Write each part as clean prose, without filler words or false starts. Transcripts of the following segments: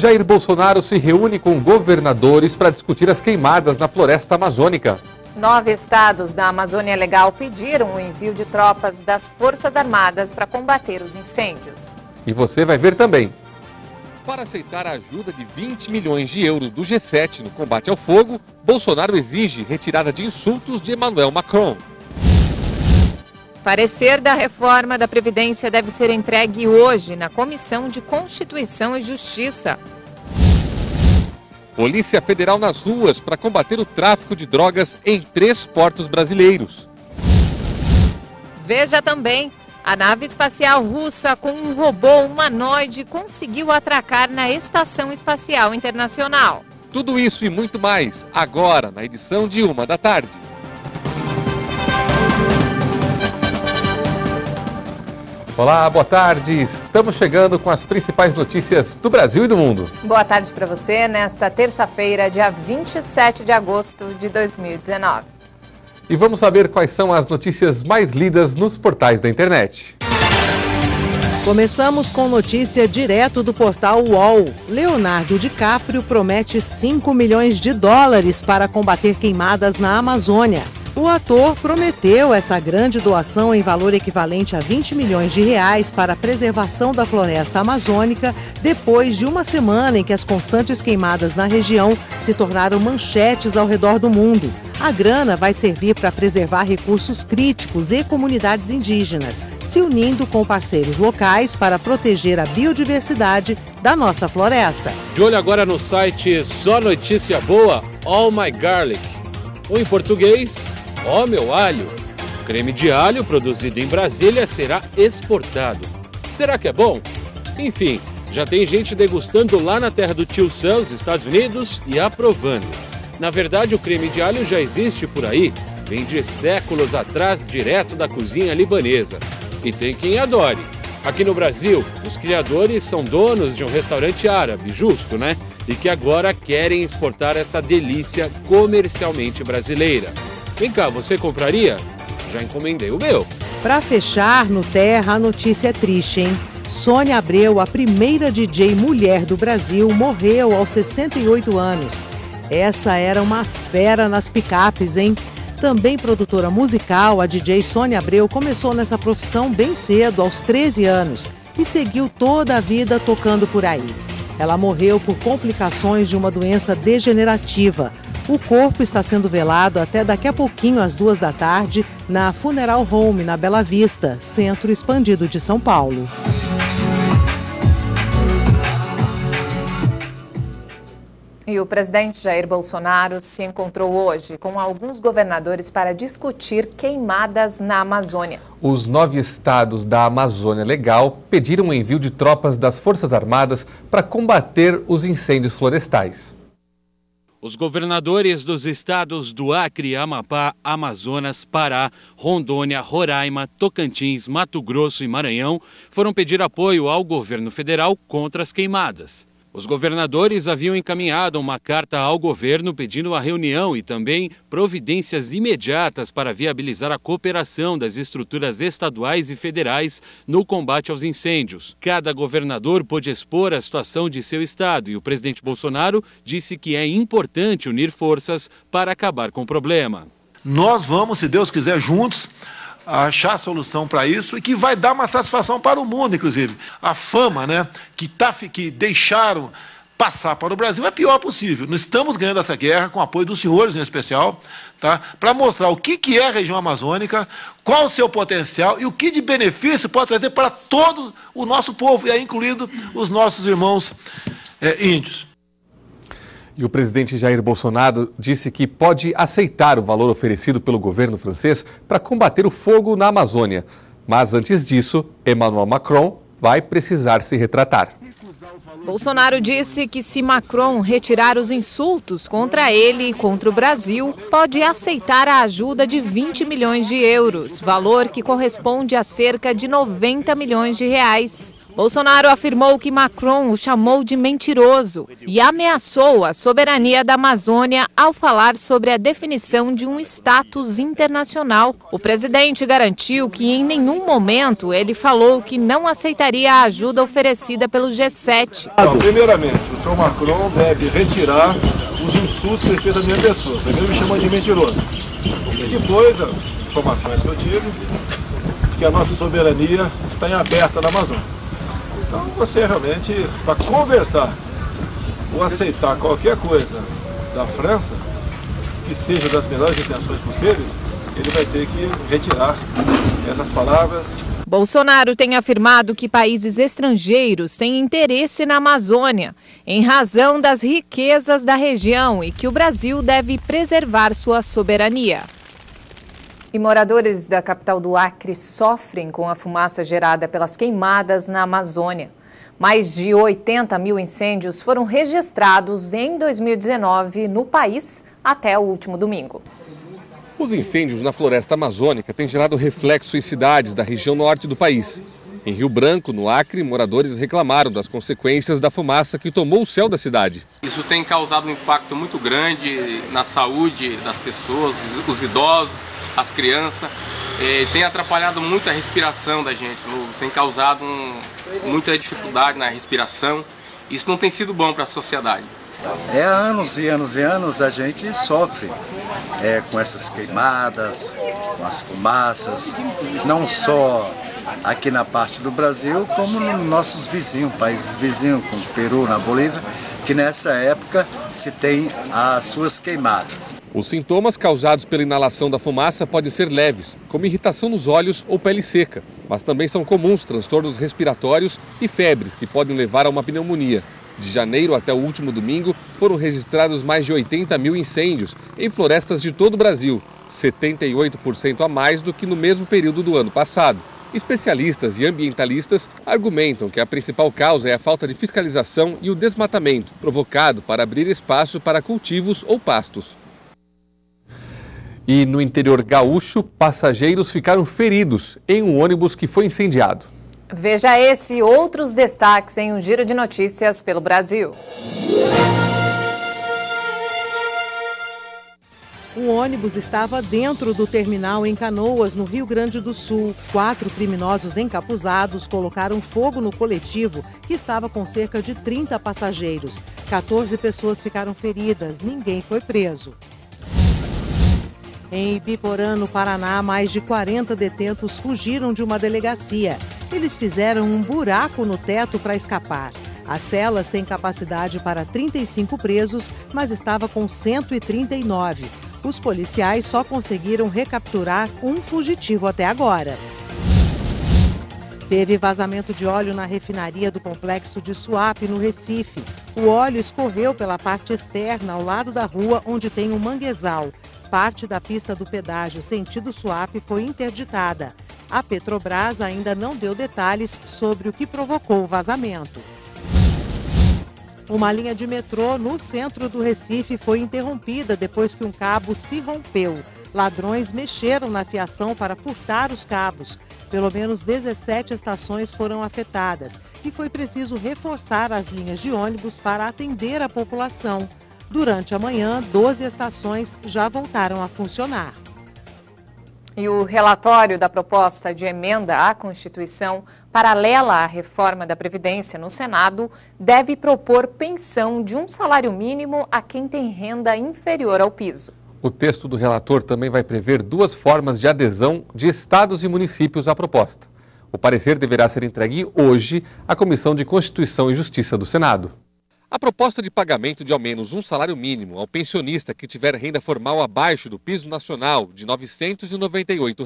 Jair Bolsonaro se reúne com governadores para discutir as queimadas na floresta amazônica. 9 estados da Amazônia Legal pediram o envio de tropas das Forças Armadas para combater os incêndios. E você vai ver também. Para aceitar a ajuda de 20 milhões de euros do G7 no combate ao fogo, Bolsonaro exige retirada de insultos de Emmanuel Macron. Parecer da reforma da Previdência deve ser entregue hoje na Comissão de Constituição e Justiça. Polícia Federal nas ruas para combater o tráfico de drogas em 3 portos brasileiros. Veja também, a nave espacial russa com um robô humanoide conseguiu atracar na Estação Espacial Internacional. Tudo isso e muito mais, agora na edição de 1 da tarde. Olá, boa tarde. Estamos chegando com as principais notícias do Brasil e do mundo. Boa tarde para você nesta terça-feira, dia 27 de agosto de 2019. E vamos saber quais são as notícias mais lidas nos portais da internet. Começamos com notícia direto do portal UOL. Leonardo DiCaprio promete 5 milhões de dólares para combater queimadas na Amazônia. O ator prometeu essa grande doação em valor equivalente a 20 milhões de reais para a preservação da floresta amazônica depois de uma semana em que as constantes queimadas na região se tornaram manchetes ao redor do mundo. A grana vai servir para preservar recursos críticos e comunidades indígenas, se unindo com parceiros locais para proteger a biodiversidade da nossa floresta. De olho agora no site Só Notícia Boa, All My Garlic. Ou em português, Ó Meu Alho. O creme de alho produzido em Brasília será exportado. Será que é bom? Enfim, já tem gente degustando lá na terra do tio Sam, nos Estados Unidos, e aprovando. Na verdade, o creme de alho já existe por aí, vem de séculos atrás, direto da cozinha libanesa. E tem quem adore. Aqui no Brasil, os criadores são donos de um restaurante árabe, justo, né? E que agora querem exportar essa delícia comercialmente brasileira. Vem cá, você compraria? Já encomendei o meu. Para fechar, no Terra, a notícia é triste, hein? Sônia Abreu, a primeira DJ mulher do Brasil, morreu aos 68 anos. Essa era uma fera nas picapes, hein? Também produtora musical, a DJ Sônia Abreu começou nessa profissão bem cedo, aos 13 anos, e seguiu toda a vida tocando por aí. Ela morreu por complicações de uma doença degenerativa. O corpo está sendo velado até daqui a pouquinho, às 2 da tarde, na Funeral Home, na Bela Vista, centro expandido de São Paulo. E o presidente Jair Bolsonaro se encontrou hoje com alguns governadores para discutir queimadas na Amazônia. Os 9 estados da Amazônia Legal pediram o envio de tropas das Forças Armadas para combater os incêndios florestais. Os governadores dos estados do Acre, Amapá, Amazonas, Pará, Rondônia, Roraima, Tocantins, Mato Grosso e Maranhão foram pedir apoio ao governo federal contra as queimadas. Os governadores haviam encaminhado uma carta ao governo pedindo a reunião e também providências imediatas para viabilizar a cooperação das estruturas estaduais e federais no combate aos incêndios. Cada governador pôde expor a situação de seu estado e o presidente Bolsonaro disse que é importante unir forças para acabar com o problema. Nós vamos, se Deus quiser, juntos achar a solução para isso e que vai dar uma satisfação para o mundo, inclusive. A fama, né, que deixaram passar para o Brasil é a pior possível. Nós estamos ganhando essa guerra com o apoio dos senhores, em especial, tá, para mostrar o que é a região amazônica, qual o seu potencial e o que de benefício pode trazer para todo o nosso povo, e aí incluído os nossos irmãos índios. E o presidente Jair Bolsonaro disse que pode aceitar o valor oferecido pelo governo francês para combater o fogo na Amazônia. Mas antes disso, Emmanuel Macron vai precisar se retratar. Bolsonaro disse que se Macron retirar os insultos contra ele e contra o Brasil, pode aceitar a ajuda de 20 milhões de euros, valor que corresponde a cerca de 90 milhões de reais. Bolsonaro afirmou que Macron o chamou de mentiroso e ameaçou a soberania da Amazônia ao falar sobre a definição de um status internacional. O presidente garantiu que em nenhum momento ele falou que não aceitaria a ajuda oferecida pelo G7. Primeiramente, o senhor Macron deve retirar os insultos que ele fez à minha pessoa. Primeiro me chamou de mentiroso. E depois, as informações que eu tive, de que a nossa soberania está em aberta na Amazônia. Então você realmente, para conversar ou aceitar qualquer coisa da França, que seja das melhores intenções possíveis, ele vai ter que retirar essas palavras. Bolsonaro tem afirmado que países estrangeiros têm interesse na Amazônia, em razão das riquezas da região e que o Brasil deve preservar sua soberania. E moradores da capital do Acre sofrem com a fumaça gerada pelas queimadas na Amazônia. Mais de 80 mil incêndios foram registrados em 2019 no país até o último domingo. Os incêndios na floresta amazônica têm gerado reflexo em cidades da região norte do país. Em Rio Branco, no Acre, moradores reclamaram das consequências da fumaça que tomou o céu da cidade. Isso tem causado um impacto muito grande na saúde das pessoas, os idosos, as crianças. Tem atrapalhado muito a respiração da gente, tem causado muita dificuldade na respiração. Isso não tem sido bom para a sociedade. Há anos e anos e anos a gente sofre com essas queimadas, com as fumaças, não só aqui na parte do Brasil, como nos nossos vizinhos, países vizinhos, como o Peru, na Bolívia, que nessa época se tem as suas queimadas. Os sintomas causados pela inalação da fumaça podem ser leves, como irritação nos olhos ou pele seca, mas também são comuns transtornos respiratórios e febres que podem levar a uma pneumonia. De janeiro até o último domingo, foram registrados mais de 80 mil incêndios em florestas de todo o Brasil, 78% a mais do que no mesmo período do ano passado. Especialistas e ambientalistas argumentam que a principal causa é a falta de fiscalização e o desmatamento, provocado para abrir espaço para cultivos ou pastos. E no interior gaúcho, passageiros ficaram feridos em um ônibus que foi incendiado. Veja esse e outros destaques em um giro de notícias pelo Brasil. Um ônibus estava dentro do terminal em Canoas, no Rio Grande do Sul. 4 criminosos encapuzados colocaram fogo no coletivo, que estava com cerca de 30 passageiros. 14 pessoas ficaram feridas, ninguém foi preso. Em Ibiporã, no Paraná, mais de 40 detentos fugiram de uma delegacia. Eles fizeram um buraco no teto para escapar. As celas têm capacidade para 35 presos, mas estava com 139. Os policiais só conseguiram recapturar um fugitivo até agora. Teve vazamento de óleo na refinaria do complexo de Suape, no Recife. O óleo escorreu pela parte externa, ao lado da rua onde tem um manguezal. Parte da pista do pedágio sentido Suape foi interditada. A Petrobras ainda não deu detalhes sobre o que provocou o vazamento. Uma linha de metrô no centro do Recife foi interrompida depois que um cabo se rompeu. Ladrões mexeram na fiação para furtar os cabos. Pelo menos 17 estações foram afetadas e foi preciso reforçar as linhas de ônibus para atender a população. Durante a manhã, 12 estações já voltaram a funcionar. E o relatório da proposta de emenda à Constituição, paralela à reforma da Previdência no Senado, deve propor pensão de um salário mínimo a quem tem renda inferior ao piso. O texto do relator também vai prever 2 formas de adesão de estados e municípios à proposta. O parecer deverá ser entregue hoje à Comissão de Constituição e Justiça do Senado. A proposta de pagamento de ao menos um salário mínimo ao pensionista que tiver renda formal abaixo do piso nacional de R$ 998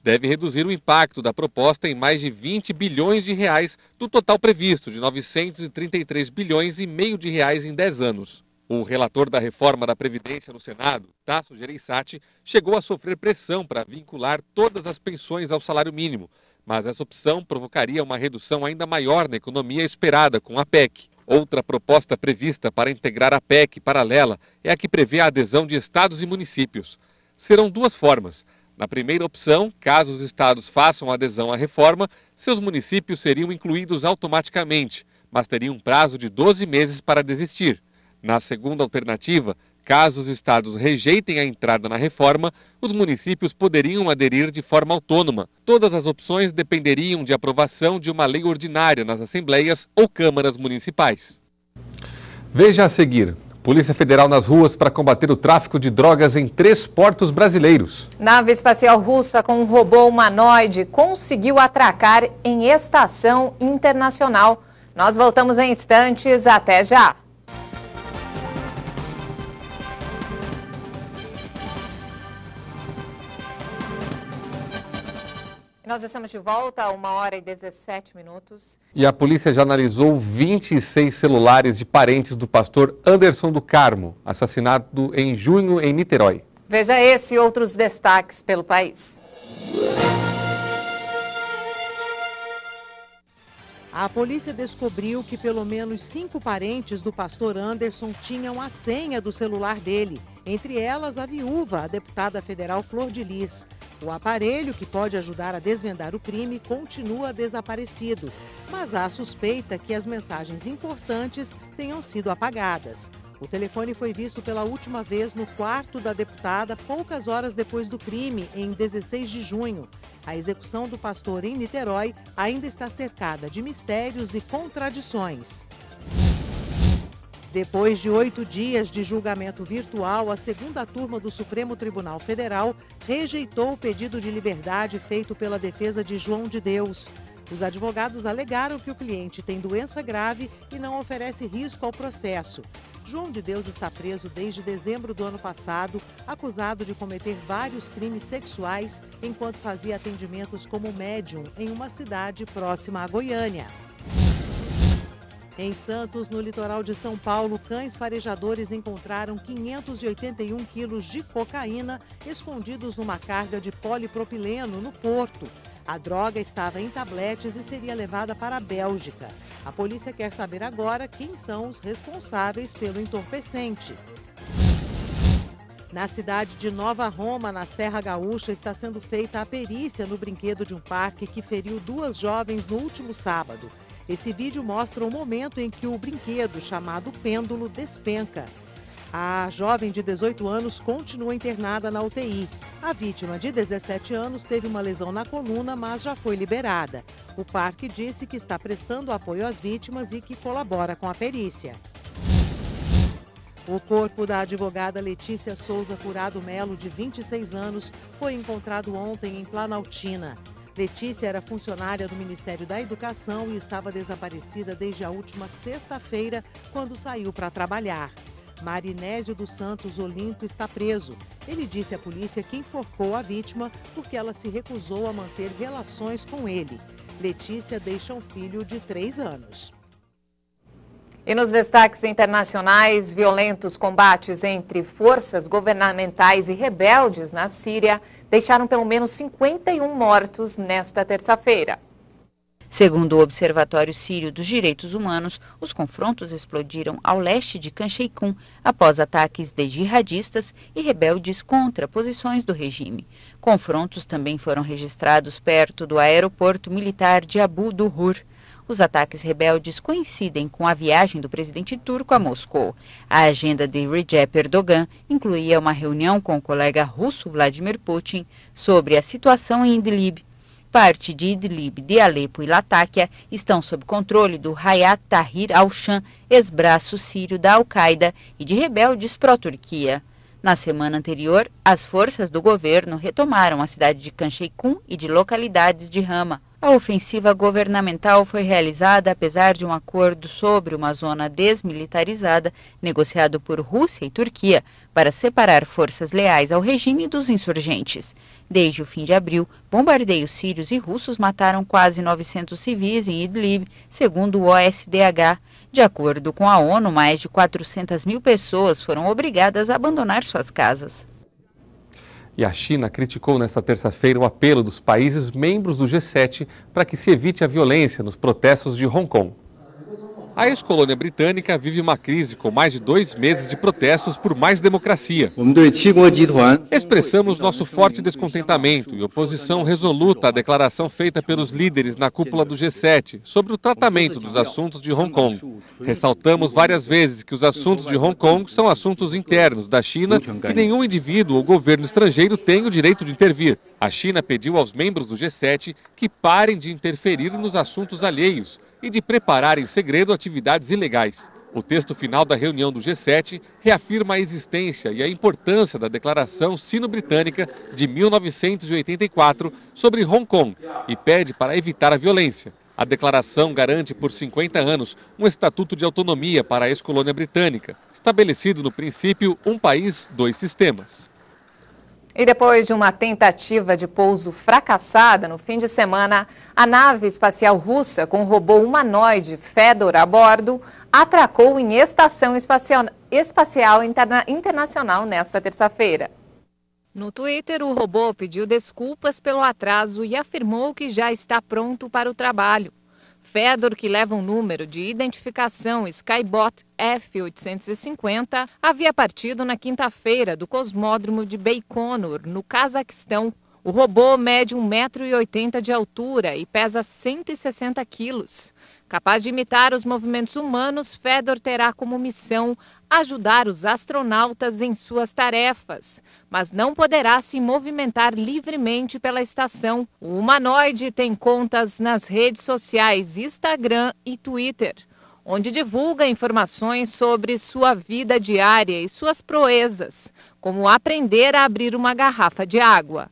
deve reduzir o impacto da proposta em mais de 20 bilhões de reais do total previsto de 933 bilhões e meio de reais em 10 anos. O relator da reforma da Previdência no Senado, Tasso Gereissati, chegou a sofrer pressão para vincular todas as pensões ao salário mínimo, mas essa opção provocaria uma redução ainda maior na economia esperada com a PEC. Outra proposta prevista para integrar a PEC paralela é a que prevê a adesão de estados e municípios. Serão 2 formas: Na primeira opção, caso os estados façam adesão à reforma, seus municípios seriam incluídos automaticamente, mas teriam um prazo de 12 meses para desistir. Na segunda alternativa, caso os estados rejeitem a entrada na reforma, os municípios poderiam aderir de forma autônoma. Todas as opções dependeriam de aprovação de uma lei ordinária nas assembleias ou câmaras municipais. Veja a seguir. Polícia Federal nas ruas para combater o tráfico de drogas em 3 portos brasileiros. Nave espacial russa com um robô humanoide conseguiu atracar em estação internacional. Nós voltamos em instantes. Até já! Nós estamos de volta a 1h17. E a polícia já analisou 26 celulares de parentes do pastor Anderson do Carmo, assassinado em junho em Niterói. Veja esse e outros destaques pelo país. A polícia descobriu que pelo menos 5 parentes do pastor Anderson tinham a senha do celular dele, entre elas a viúva, a deputada federal Flor de Lis. O aparelho, que pode ajudar a desvendar o crime, continua desaparecido, mas há suspeita que as mensagens importantes tenham sido apagadas. O telefone foi visto pela última vez no quarto da deputada poucas horas depois do crime, em 16 de junho. A execução do pastor em Niterói ainda está cercada de mistérios e contradições. Depois de 8 dias de julgamento virtual, a segunda turma do Supremo Tribunal Federal rejeitou o pedido de liberdade feito pela defesa de João de Deus. Os advogados alegaram que o cliente tem doença grave e não oferece risco ao processo. João de Deus está preso desde dezembro do ano passado, acusado de cometer vários crimes sexuais enquanto fazia atendimentos como médium em uma cidade próxima a Goiânia. Em Santos, no litoral de São Paulo, cães farejadores encontraram 581 quilos de cocaína escondidos numa carga de polipropileno no porto. A droga estava em tabletes e seria levada para a Bélgica. A polícia quer saber agora quem são os responsáveis pelo entorpecente. Na cidade de Nova Roma, na Serra Gaúcha, está sendo feita a perícia no brinquedo de um parque que feriu 2 jovens no último sábado. Esse vídeo mostra o momento em que o brinquedo, chamado pêndulo, despenca. A jovem de 18 anos continua internada na UTI. A vítima, de 17 anos, teve uma lesão na coluna, mas já foi liberada. O parque disse que está prestando apoio às vítimas e que colabora com a perícia. O corpo da advogada Letícia Souza Curado Melo, de 26 anos, foi encontrado ontem em Planaltina. Letícia era funcionária do Ministério da Educação e estava desaparecida desde a última sexta-feira, quando saiu para trabalhar. Marinésio dos Santos Olimpo está preso. Ele disse à polícia que enforcou a vítima porque ela se recusou a manter relações com ele. Letícia deixa um filho de 3 anos. E nos destaques internacionais, violentos combates entre forças governamentais e rebeldes na Síria deixaram pelo menos 51 mortos nesta terça-feira. Segundo o Observatório Sírio dos Direitos Humanos, os confrontos explodiram ao leste de Khan Sheikhoun após ataques de jihadistas e rebeldes contra posições do regime. Confrontos também foram registrados perto do aeroporto militar de Abu Duhur. Os ataques rebeldes coincidem com a viagem do presidente turco a Moscou. A agenda de Recep Erdogan incluía uma reunião com o colega russo Vladimir Putin sobre a situação em Idlib. Parte de Idlib, de Alepo e Latáquia estão sob controle do Hayat Tahrir al-Sham, ex-braço sírio da Al-Qaeda e de rebeldes pró-Turquia. Na semana anterior, as forças do governo retomaram a cidade de Khan Sheikhoun e de localidades de Hama. A ofensiva governamental foi realizada apesar de um acordo sobre uma zona desmilitarizada negociado por Rússia e Turquia para separar forças leais ao regime dos insurgentes. Desde o fim de abril, bombardeios sírios e russos mataram quase 900 civis em Idlib, segundo o OSDH. De acordo com a ONU, mais de 400 mil pessoas foram obrigadas a abandonar suas casas. E a China criticou nesta terça-feira o apelo dos países membros do G7 para que se evite a violência nos protestos de Hong Kong. A ex-colônia britânica vive uma crise com mais de 2 meses de protestos por mais democracia. Expressamos nosso forte descontentamento e oposição resoluta à declaração feita pelos líderes na cúpula do G7 sobre o tratamento dos assuntos de Hong Kong. Ressaltamos várias vezes que os assuntos de Hong Kong são assuntos internos da China e nenhum indivíduo ou governo estrangeiro tem o direito de intervir. A China pediu aos membros do G7 que parem de interferir nos assuntos alheios e de preparar em segredo atividades ilegais. O texto final da reunião do G7 reafirma a existência e a importância da Declaração Sino-Britânica de 1984 sobre Hong Kong e pede para evitar a violência. A declaração garante por 50 anos um estatuto de autonomia para a ex-colônia britânica, estabelecido no princípio um país, 2 sistemas. E depois de uma tentativa de pouso fracassada no fim de semana, a nave espacial russa com o robô humanoide Fedor a bordo atracou em estação espacial internacional nesta terça-feira. No Twitter, o robô pediu desculpas pelo atraso e afirmou que já está pronto para o trabalho. Fedor, que leva um número de identificação Skybot F-850, havia partido na quinta-feira do cosmódromo de Baikonur, no Cazaquistão. O robô mede 1,80 m de altura e pesa 160 quilos. Capaz de imitar os movimentos humanos, Fedor terá como missão ajudar os astronautas em suas tarefas, mas não poderá se movimentar livremente pela estação. O humanoide tem contas nas redes sociais Instagram e Twitter, onde divulga informações sobre sua vida diária e suas proezas, como aprender a abrir uma garrafa de água.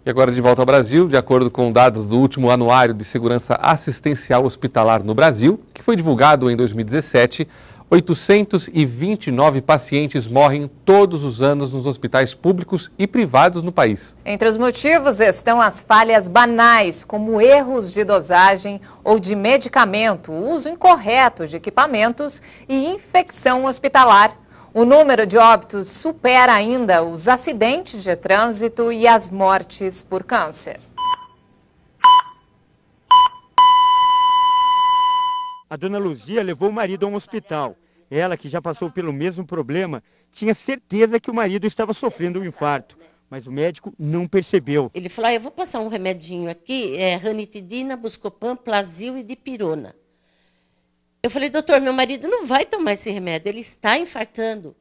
E agora de volta ao Brasil, de acordo com dados do último Anuário de Segurança Assistencial Hospitalar no Brasil, que foi divulgado em 2017, 829 pacientes morrem todos os anos nos hospitais públicos e privados no país. Entre os motivos estão as falhas banais, como erros de dosagem ou de medicamento, uso incorreto de equipamentos e infecção hospitalar. O número de óbitos supera ainda os acidentes de trânsito e as mortes por câncer. A dona Luzia levou o marido a um hospital. Ela, que já passou pelo mesmo problema, tinha certeza que o marido estava sofrendo um infarto, mas o médico não percebeu. Ele falou, eu vou passar um remedinho aqui, ranitidina, Buscopan, Plasil e dipirona. Eu falei, doutor, meu marido não vai tomar esse remédio, ele está infartando.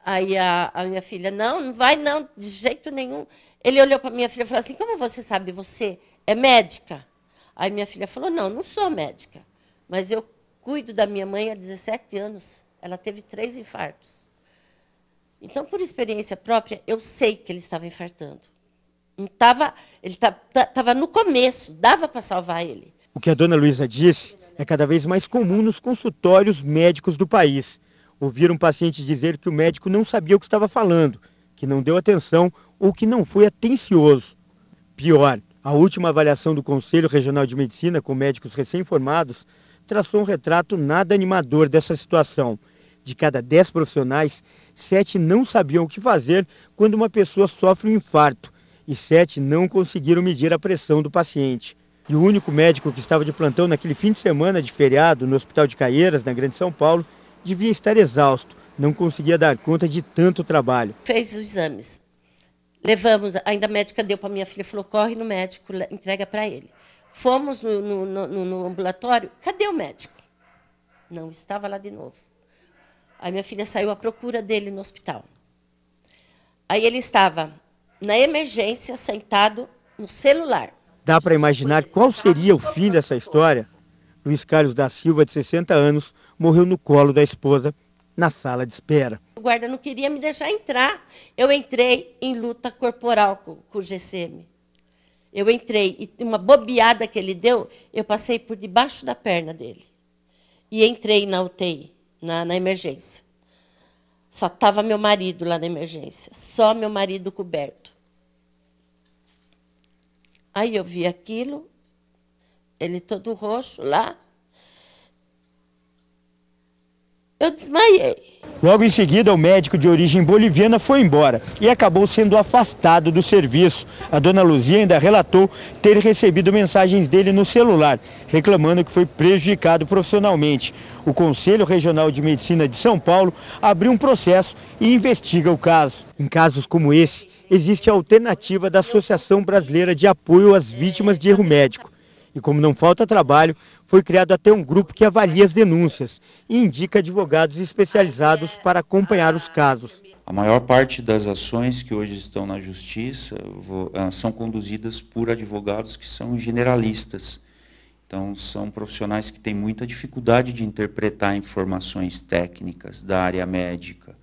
Aí a minha filha, não vai não, de jeito nenhum. Ele olhou para minha filha e falou assim, como você sabe, você é médica? Aí minha filha falou, não sou médica, mas eu cuido da minha mãe há 17 anos. Ela teve 3 infartos. Então, por experiência própria, eu sei que ele estava infartando. Ele estava no começo, dava para salvar ele. O que a dona Luísa disse é cada vez mais comum nos consultórios médicos do país. Ouvir um paciente dizer que o médico não sabia o que estava falando, que não deu atenção ou que não foi atencioso. Pior, a última avaliação do Conselho Regional de Medicina com médicos recém-formados traçou um retrato nada animador dessa situação. De cada 10 profissionais, 7 não sabiam o que fazer quando uma pessoa sofre um infarto e 7 não conseguiram medir a pressão do paciente. E o único médico que estava de plantão naquele fim de semana de feriado no Hospital de Caieiras, na Grande São Paulo, devia estar exausto, não conseguia dar conta de tanto trabalho. Fez os exames. Levamos, ainda a médica deu para minha filha, falou, corre no médico, entrega para ele. Fomos no ambulatório, cadê o médico? Não estava lá de novo. Aí minha filha saiu à procura dele no hospital. Aí ele estava na emergência, sentado no celular. Dá para imaginar qual seria o fim dessa história? Luiz Carlos da Silva, de 60 anos, morreu no colo da esposa, na sala de espera. O guarda não queria me deixar entrar. Eu entrei em luta corporal com o GCM. Eu entrei, e uma bobeada que ele deu, eu passei por debaixo da perna dele. E entrei na UTI, na emergência. Só estava meu marido lá na emergência, só meu marido coberto. Aí eu vi aquilo, ele todo roxo lá. Eu desmaiei. Logo em seguida, o médico de origem boliviana foi embora e acabou sendo afastado do serviço. A dona Luzia ainda relatou ter recebido mensagens dele no celular, reclamando que foi prejudicado profissionalmente. O Conselho Regional de Medicina de São Paulo abriu um processo e investiga o caso. Em casos como esse, existe a alternativa da Associação Brasileira de Apoio às Vítimas de Erro Médico. E como não falta trabalho, foi criado até um grupo que avalia as denúncias e indica advogados especializados para acompanhar os casos. A maior parte das ações que hoje estão na justiça são conduzidas por advogados que são generalistas. Então, são profissionais que têm muita dificuldade de interpretar informações técnicas da área médica.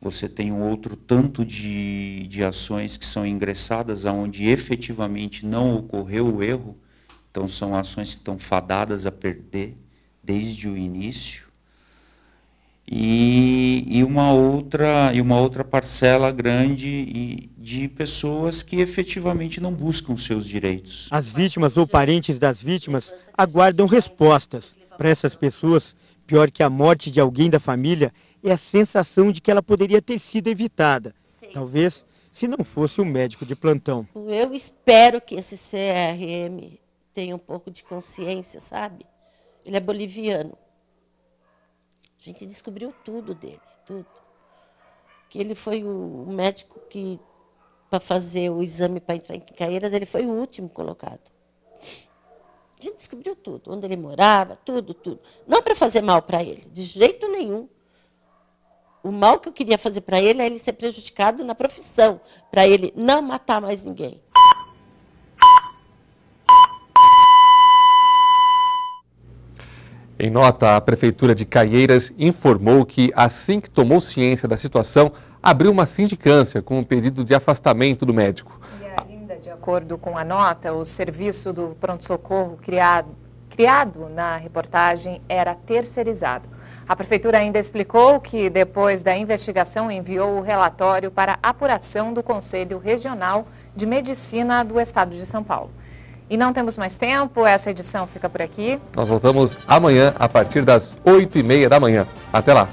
Você tem um outro tanto de ações que são ingressadas onde efetivamente não ocorreu o erro. Então, são ações que estão fadadas a perder desde o início. E uma outra parcela grande de pessoas que efetivamente não buscam seus direitos. As vítimas ou parentes das vítimas aguardam respostas. Para essas pessoas, pior que a morte de alguém da família é a sensação de que ela poderia ter sido evitada. Talvez se não fosse o médico de plantão. Eu espero que esse CRM tenha um pouco de consciência, sabe? Ele é boliviano. A gente descobriu tudo dele, tudo. Que ele foi o médico que, para fazer o exame para entrar em Caieiras, ele foi o último colocado. A gente descobriu tudo, onde ele morava, tudo, tudo. Não para fazer mal para ele, de jeito nenhum. O mal que eu queria fazer para ele é ele ser prejudicado na profissão, para ele não matar mais ninguém. Em nota, a Prefeitura de Caieiras informou que, assim que tomou ciência da situação, abriu uma sindicância com um pedido de afastamento do médico. E ainda, de acordo com a nota, o serviço do pronto-socorro criado na reportagem era terceirizado. A Prefeitura ainda explicou que, depois da investigação, enviou o relatório para apuração do Conselho Regional de Medicina do Estado de São Paulo. E não temos mais tempo, essa edição fica por aqui. Nós voltamos amanhã a partir das 8h30 da manhã. Até lá!